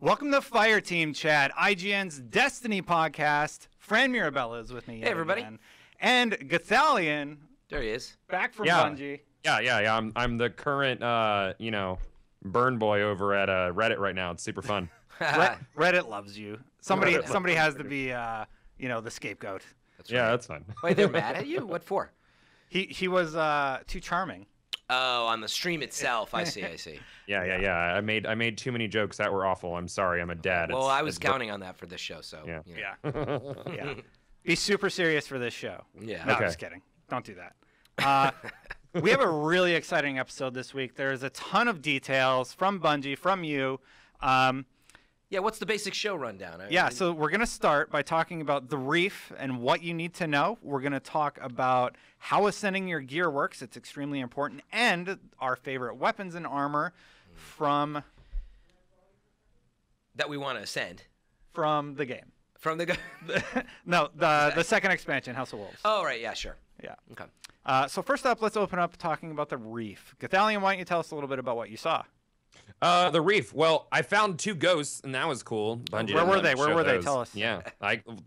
Welcome to Fireteam Chat, IGN's Destiny podcast. Fran Mirabella is with me. Hey, everybody. Again. And Gothalion. There he is. Back from Bungie. Yeah. I'm the current, burn boy over at Reddit right now. It's super fun. Reddit loves you. Somebody has to be, the scapegoat. That's right. Yeah, that's fine. Wait, they're mad at you? What for? He was too charming. Oh, on the stream itself. I see. Yeah. I made too many jokes that were awful. I'm sorry. I'm a dad. Well, I was counting on that for this show, so. Yeah. Yeah. Be super serious for this show. Yeah. No, Okay. just kidding. Don't do that. We have a really exciting episode this week. There's a ton of details from Bungie, from you. Yeah, what's the basic show rundown? So we're going to start by talking about the Reef and what you need to know. We're going to talk about how ascending your gear works. It's extremely important. And our favorite weapons and armor from that we want to ascend. From the game. From the No, the second expansion, House of Wolves. Oh, right. Yeah, sure. Yeah. Okay. So first up, let's open up talking about the Reef. Gothalion, why don't you tell us a little bit about what you saw? The Reef. Well, I found 2 ghosts, and that was cool. Bungie Where were didn't they? Where show were they? those. Tell us. Yeah,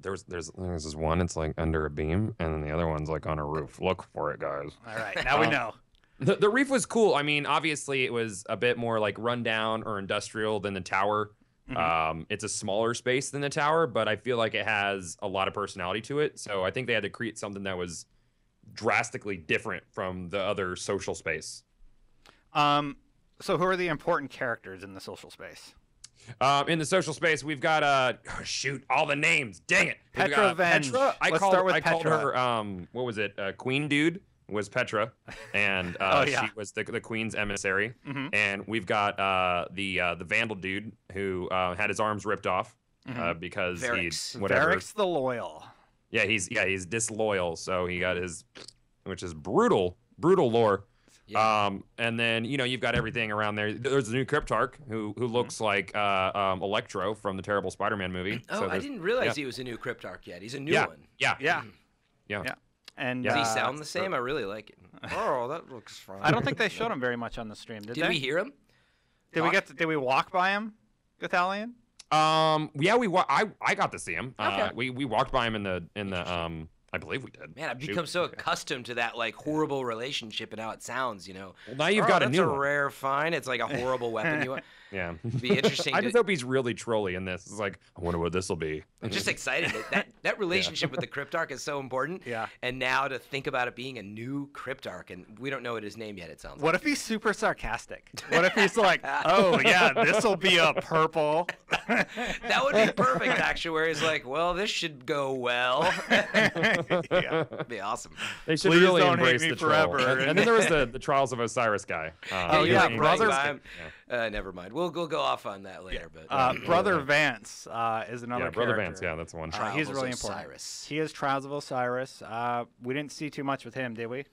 there's this one. It's like under a beam, and then the other one's like on a roof. Look for it, guys. All right, now we know. The Reef was cool. I mean, obviously, it was a bit more like rundown or industrial than the tower. Mm-hmm. It's a smaller space than the tower, but I feel like it has a lot of personality to it. So I think they had to create something that was drastically different from the other social space. So who are the important characters in the social space? In the social space, we've got all the names. Dang it. Petra Venge. Petra. I Let's called start with Petra. her what was it? Queen Dude was Petra, and she was the Queen's emissary. Mm-hmm. And we've got the Vandal Dude who had his arms ripped off because Varix. he whatever. Varix the Loyal. Yeah, he's disloyal, so he got his, which is brutal lore. Yeah. And then you've got everything around there. There's a new Cryptarch who looks like Electro from the terrible Spider-Man movie. Oh, So I didn't realize he was a new Cryptarch yet. He's a new one. Yeah. And Does he sound the same? I really like it. Oh, that looks fun. I don't think they showed him very much on the stream. Did Did they? we hear him? Did we walk by him, Gothalion? I got to see him. Okay. We walked by him in the I believe we did. Man, I've become so accustomed to that horrible relationship and how it sounds, Well, now you've got a new that's one. a rare find. It's like a horrible weapon. Yeah. It'd be interesting. I just hope he's really trolly in this. It's like, I wonder what this will be. I'm just excited. That relationship with the Cryptarch is so important. Yeah. And now to think about it being a new Cryptarch, and we don't know what his name yet, it sounds What like. if he's super sarcastic? What if he's like, oh, yeah, this will be a purple? That would be perfect, actually, where he's like, well, this should go well. Yeah. That'd be awesome. They should Please really don't hate embrace me the troll. forever. And then there was the Trials of Osiris guy. Oh, You're yeah, right, Brother- never mind. We'll go off on that later. But Brother Vance is another Brother character. Vance. Yeah, that's the one. Trials He's of really important. Osiris. He is Trials of Osiris. We didn't see too much with him, did we?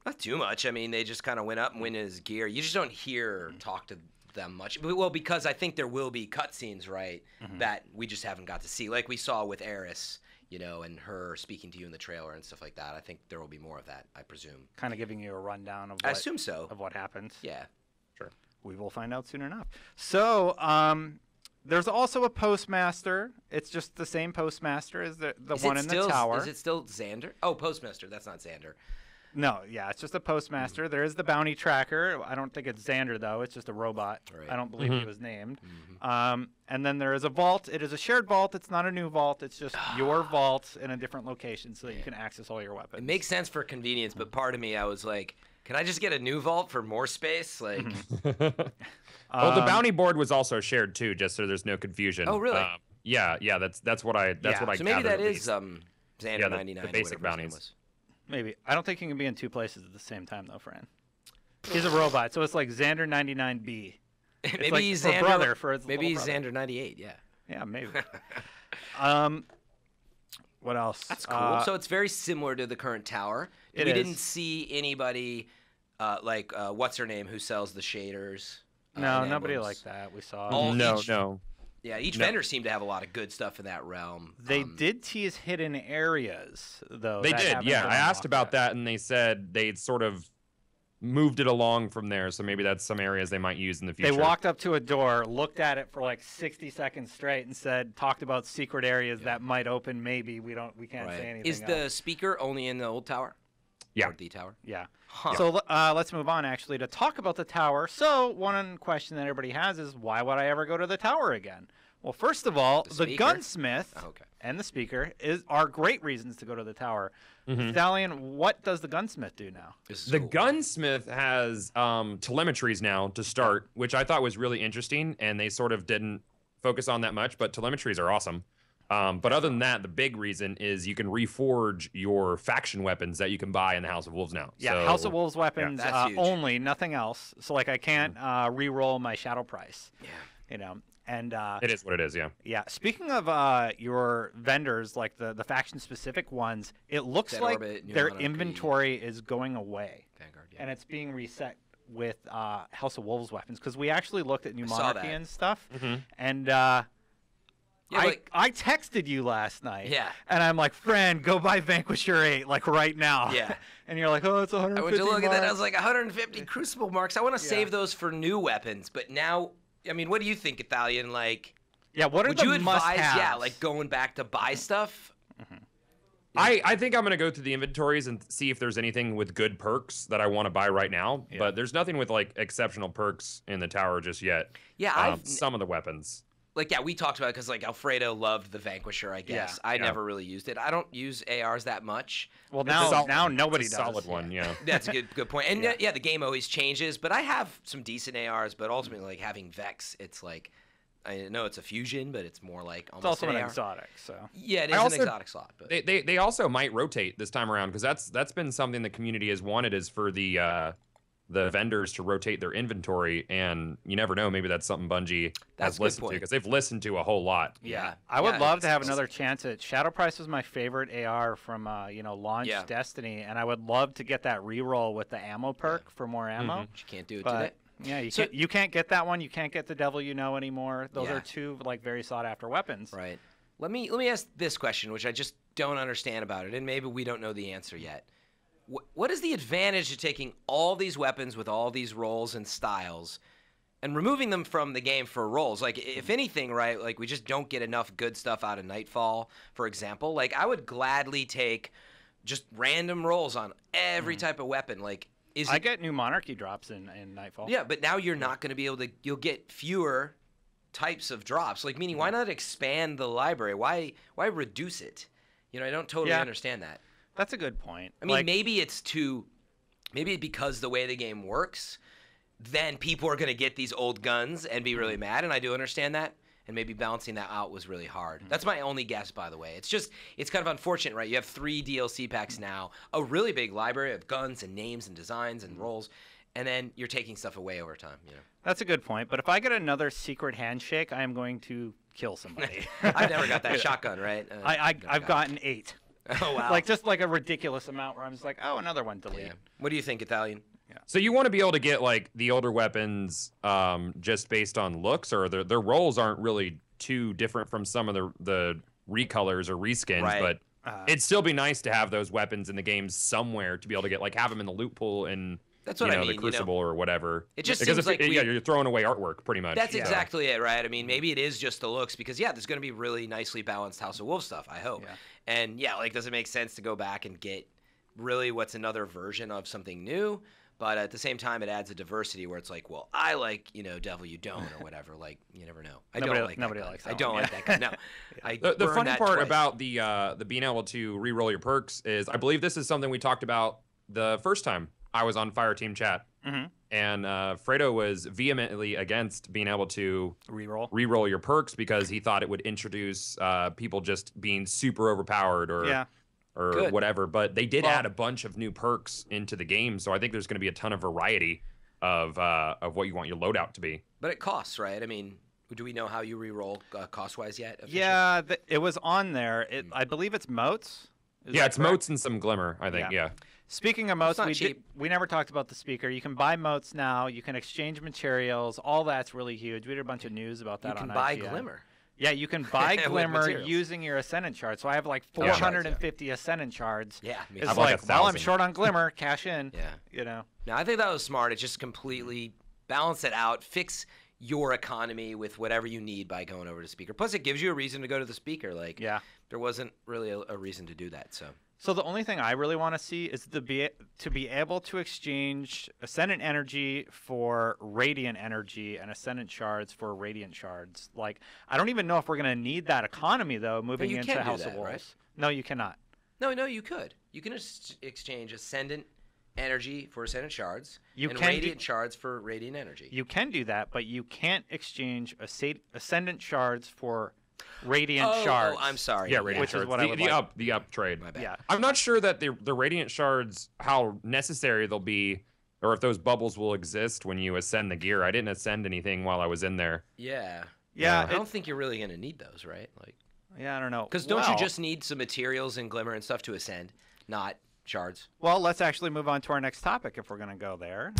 Not too much. I mean, they just kind of went up and went in his gear. You just don't hear talk to them much. Well, because I think there will be cutscenes, right, that we just haven't got to see. Like we saw with Eris, and her speaking to you in the trailer and stuff like that. I think there will be more of that, I presume. Kind of giving you a rundown of I assume so. of what happened. Yeah. Sure. We will find out soon enough. So, there's also a postmaster. It's just the same postmaster as the one in the tower. Is it still Xander? Oh, postmaster. That's not Xander. No, yeah, it's just a postmaster. There is the bounty tracker. I don't think it's Xander, though. It's just a robot. Right. I don't believe he was named. And then there is a vault. It is a shared vault. It's not a new vault. It's just your vault in a different location so that you can access all your weapons. It makes sense for convenience, but part of me, I was like, can I just get a new vault for more space? Like, Well, the bounty board was also shared too, just so there's no confusion. Oh, really? Yeah. That's what I so maybe gathered, that at is least. Xander 99. the basic or whatever his name bounties. was. Maybe. I don't think you can be in two places at the same time, though, Fran. He's a robot, so it's like Xander 99B. Maybe like he's for Xander. brother, for his maybe little he's brother. Xander 98. Yeah. Yeah, maybe. What else? That's cool. So it's very similar to the current tower. It we is. didn't see anybody what's her name who sells the shaders. no, and nobody emblems. like that. We saw. All- No. Yeah, each No. vendor seemed to have a lot of good stuff in that realm. They did tease hidden areas, though. They that did, haven't yeah. been I asked unlocked about yet. that, and they said they'd sort of moved it along from there. So maybe that's some areas they might use in the future. They walked up to a door, looked at it for like 60 seconds straight, and talked about secret areas that might open. Maybe we can't say anything. Is the speaker only in the old tower? Yeah. Or the tower? Yeah. Huh. So let's move on actually to talk about the tower. So one question that everybody has is, why would I ever go to the tower again? Well, first of all, the gunsmith and the speaker are great reasons to go to the tower. Gothalion, what does the gunsmith do now? The gunsmith has telemetries now to start, which I thought was really interesting, and they sort of didn't focus on that much, but telemetries are awesome. But other than that, the big reason is you can reforge your faction weapons that you can buy in the House of Wolves now. Yeah, so, House of Wolves weapons only, nothing else. So like I can't re-roll my shadow price. Yeah. You know, and it is what it is. Yeah. Yeah. Speaking of your vendors, like the faction-specific ones, it looks Dead like Orbit, New their Monarchy. Inventory is going away, Vanguard, yeah. and it's being reset with House of Wolves weapons, because we actually looked at New saw Monarchy that. and stuff, and Yeah, I texted you last night. Yeah. And I'm like, friend, go buy Vanquisher 8, like right now. Yeah. And you're like, oh, it's 150 I went to look at that. I marks. was like, 150 Crucible marks. I want to save those for new weapons. But now, I mean, what do you think, Gothalion? Like, yeah, what are would the you advise? must-haves? Yeah, like going back to buy stuff. I think I'm going to go through the inventories and see if there's anything with good perks that I want to buy right now. Yeah. But there's nothing with like exceptional perks in the tower just yet. Yeah, some of the weapons. Like, yeah, we talked about it because, like, Alfredo loved the Vanquisher, I guess. I never really used it. I don't use ARs that much. Well, now nobody It's a does. solid one, yeah. That's a good point. And, yeah, the game always changes. But I have some decent ARs, but ultimately, like, having Vex, it's like, I know it's a fusion, but it's more like almost It's also an AR. exotic, so. Yeah, it is an exotic slot. But They also might rotate this time around, because that's been something the community has wanted, is for the vendors to rotate their inventory, and you never know, maybe that's something Bungie has listened to, because they've listened to a whole lot. Yeah. I would love to have another chance at Shadow Price. Was my favorite AR from launch Destiny, and I would love to get that reroll with the ammo perk for more ammo. you can't do it today. Yeah, you can't get that one. You can't get the Devil You Know anymore. Those are two like very sought after weapons. Right. Let me ask this question, which I just don't understand about it, and maybe we don't know the answer yet. What is the advantage of taking all these weapons with all these roles and styles and removing them from the game for roles? Like, if anything, right, like we just don't get enough good stuff out of Nightfall, for example. Like, I would gladly take just random rolls on every type of weapon. Like, I get new Monarchy drops in Nightfall. Yeah, but now you're not going to be able to – you'll get fewer types of drops. Like, meaning why not expand the library? Why reduce it? You know, I don't totally understand that. That's a good point. I mean, maybe because the way the game works, then people are going to get these old guns and be really mad, and I do understand that, and maybe balancing that out was really hard. That's my only guess, by the way. It's kind of unfortunate, right? You have 3 DLC packs now, a really big library of guns and names and designs and roles, and then you're taking stuff away over time, you know? That's a good point, but if I get another secret handshake, I am going to kill somebody. I've never got that shotgun, right? I've gotten 8. Oh, wow. Just like a ridiculous amount where I'm just like, oh, another one, delete. Yeah. What do you think, Gothalion? Yeah. So you want to be able to get like the older weapons just based on looks, or their roles aren't really too different from some of the recolors or reskins, but it'd still be nice to have those weapons in the game somewhere to be able to get, like, have them in the loot pool and that's what I mean, the Crucible or whatever. It just because seems like you're throwing away artwork pretty much. That's exactly it, right? I mean, maybe it is just the looks because there's going to be really nicely balanced House of Wolves stuff, I hope. Yeah. And like, does it make sense to go back and get really what's another version of something new? But at the same time, it adds a diversity where it's like, well, I like, Devil You Don't or whatever. Like, you never know. Nobody likes that. I don't like that guy. No. The funny part about the being able to re-roll your perks is, I believe this is something we talked about the first time I was on Fireteam chat. Mm-hmm. And Fredo was vehemently against being able to re-roll your perks because he thought it would introduce people just being super overpowered or whatever. But they did add a bunch of new perks into the game, so I think there's going to be a ton of variety of what you want your loadout to be. But it costs, right? I mean, do we know how you re-roll cost-wise yet? Officially? Yeah, it was on there. I believe it's moats. It's moats and some glimmer, I think, yeah. Speaking of moats, we never talked about the speaker. You can buy moats now. You can exchange materials. All that's really huge. We did a bunch of news about that on IGN. You can buy glimmer. Yeah, you can buy Glimmer using your Ascendant shards. So I have like 450 Ascendant shards. Yeah, it's like, well, I'm short on Glimmer, cash in. Yeah. You know. No, I think that was smart. It just completely balance it out, fix your economy with whatever you need by going over to Speaker. Plus, it gives you a reason to go to the Speaker. Like, there wasn't really a reason to do that. So the only thing I really want to see is to be able to exchange Ascendant energy for Radiant energy and Ascendant shards for Radiant shards. Like, I don't even know if we're going to need that economy, though, moving into House of Wolves. Right? No, you cannot. No, you could. You can exchange Ascendant energy for Ascendant shards and Radiant shards for Radiant energy. You can do that, but you can't exchange Ascendant shards for Radiant shards. Oh, I'm sorry. Yeah, Radiant which shards. is what I would like. The up trade. My bad. Yeah. I'm not sure that the Radiant shards, how necessary they'll be, or if those bubbles will exist when you ascend the gear. I didn't ascend anything while I was in there. Yeah. Yeah. I don't think you're really going to need those, right? Like. Yeah, I don't know. Because don't you just need some materials and Glimmer and stuff to ascend, not shards? Well, let's actually move on to our next topic if we're going to go there.